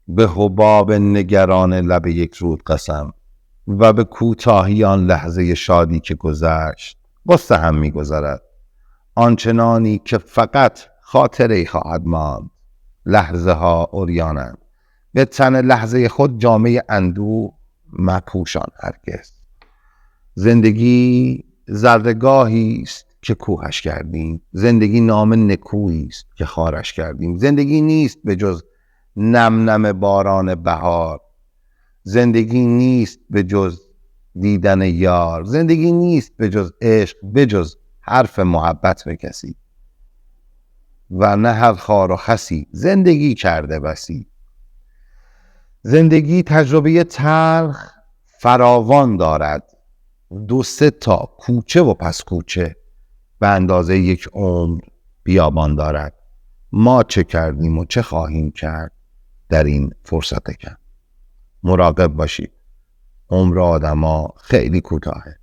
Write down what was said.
به حباب نگران لب یک رود قسم و به کوتاهی آن لحظه شادی که گذشت قصه هم می گذرد، آنچنانی که فقط خاطره‌ای خواهد ماند. لحظه ها عریانند، به تن لحظه خود جامعه اندوه مپوشان هرگز. زندگی زردگاهی است که کوهش کردیم، زندگی نام نکویی است که خارش کردیم. زندگی نیست به جز نم نم باران بهار، زندگی نیست به جز دیدن یار، زندگی نیست به جز عشق، به جز حرف محبت به کسی. و نه هر خار و خسی زندگی کرده بسی. زندگی تجربه تلخ فراوان دارد، 2-3 تا کوچه و پس کوچه به اندازه یک عمر بیابان دارد. ما چه کردیم و چه خواهیم کرد در این فرصت کم؟ مراقب باشید، عمر آدما خیلی کوتاهه.